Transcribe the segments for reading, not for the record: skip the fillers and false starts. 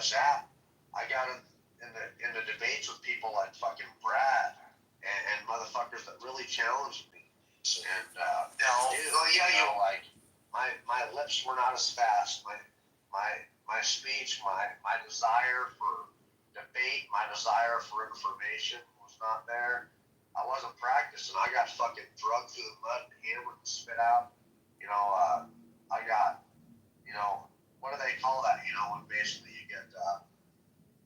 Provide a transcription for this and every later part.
was at, I got in the debates with people like fucking Brad and motherfuckers that really challenged me. And like my lips were not as fast. My speech, my desire for debate, my desire for information was not there. I wasn't practicing. I got fucking drugged through the mud and hammered and spit out. I got, what do they call that? When basically you get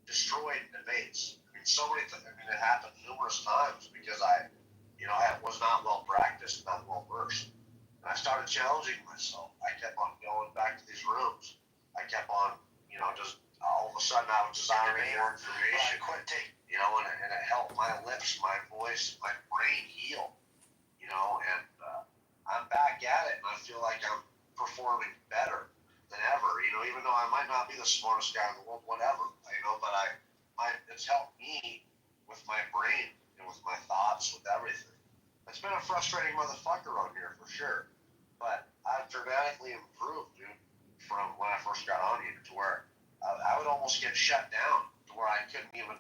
destroyed in debates. I mean, it happened numerous times because I was not well practiced, not well versed. And I started challenging myself. I kept on going back to these rooms. I kept on, just all of a sudden I was desiring more information. I quit taking, and it helped my lips, my voice, my brain heal, and I'm back at it, and I feel like I'm performing better than ever, even though I might not be the smartest guy in the world, whatever, but it's helped me with my brain and with my thoughts, with everything. It's been a frustrating motherfucker on here for sure, but I've dramatically improved, dude, from when I first got on here to where I would almost get shut down to where I couldn't even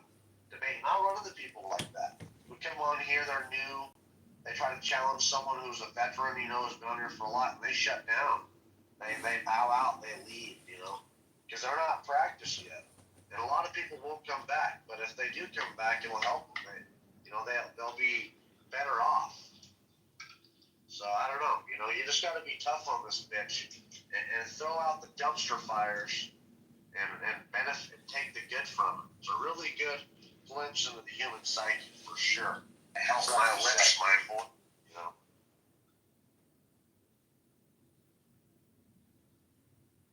debate. And I'll run into people like that. We come on here, they're new, they try to challenge someone who's a veteran, who's been on here for a lot, and they shut down. They bow out, they leave, because they're not practiced yet. And a lot of people won't come back, but if they do come back, it will help them. They'll be better off. So I don't know. You just got to be tough on this bitch and throw out the dumpster fires and benefit and take the good from it. It's a really good glimpse into the human psyche for sure. It helps my lips, my voice,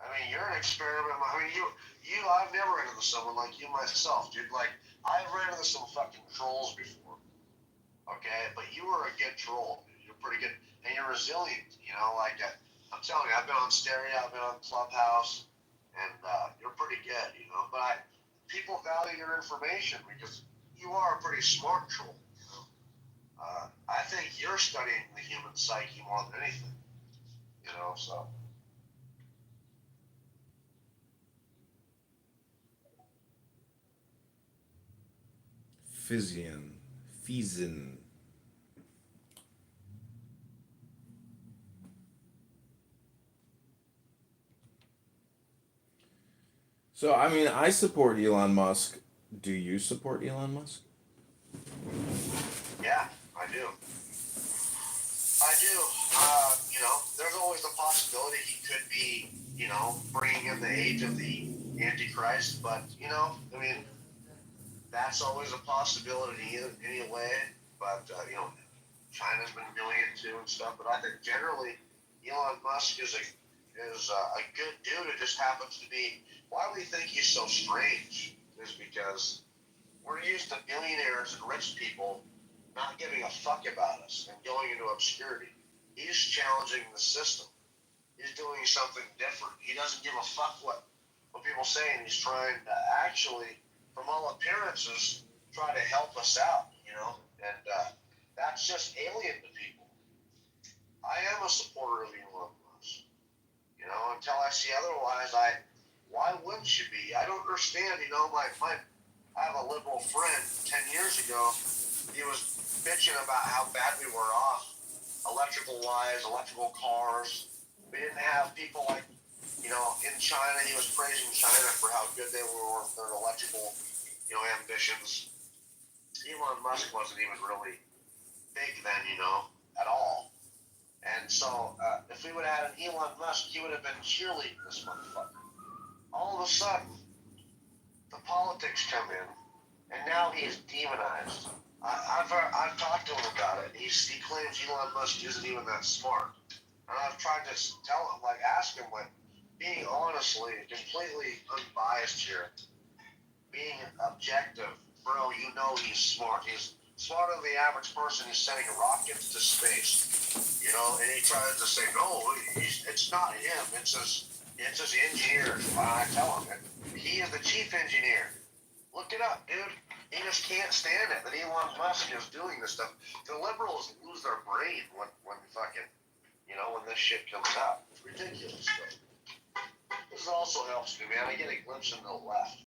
I mean, you're an experiment. I mean, I've never ran into someone like you myself, dude. Like, I've ran into some fucking trolls before, okay? But you were a good troll, dude. You're pretty good. And you're resilient, I'm telling you, I've been on Stereo, I've been on Clubhouse, and you're pretty good, But people value your information because you are a pretty smart troll, I think you're studying the human psyche more than anything, so... Fizen. So, I mean, I support Elon Musk. Do you support Elon Musk? Yeah, I do. There's always the possibility he could be, bringing in the age of the Antichrist, but, I mean, that's always a possibility anyway, but, China's been doing it too and stuff, but I think generally Elon Musk is a good dude. It just happens to be, why we think he's so strange is because we're used to billionaires and rich people not giving a fuck about us and going into obscurity. He's challenging the system. He's doing something different. He doesn't give a fuck what people say, and he's trying to actually, from all appearances, try to help us out, and that's just alien to people. I am a supporter of Elon Musk, until I see otherwise. Why wouldn't you be? I don't understand, I have a liberal friend 10 years ago. He was bitching about how bad we were off, electrical-wise, electrical cars. We didn't have people like, in China. He was praising China for how good they were with their electrical, ambitions. Elon Musk wasn't even really big then, at all. And so, if we would have had an Elon Musk, he would have been cheerleading this motherfucker. All of a sudden, the politics come in, and now he's demonized. I've talked to him about it. He claims Elon Musk isn't even that smart. And I've tried to tell him, ask him, being honestly, completely unbiased here, being objective, bro, he's smart. He's smarter than the average person who's sending rockets to space. And he tries to say, no, it's not him. It's his engineers. I tell him, he is the chief engineer. Look it up, dude. He just can't stand it that Elon Musk is doing this stuff. The liberals lose their brain when fucking, when this shit comes out. It's ridiculous. This also helps me, man. I get a glimpse into the left.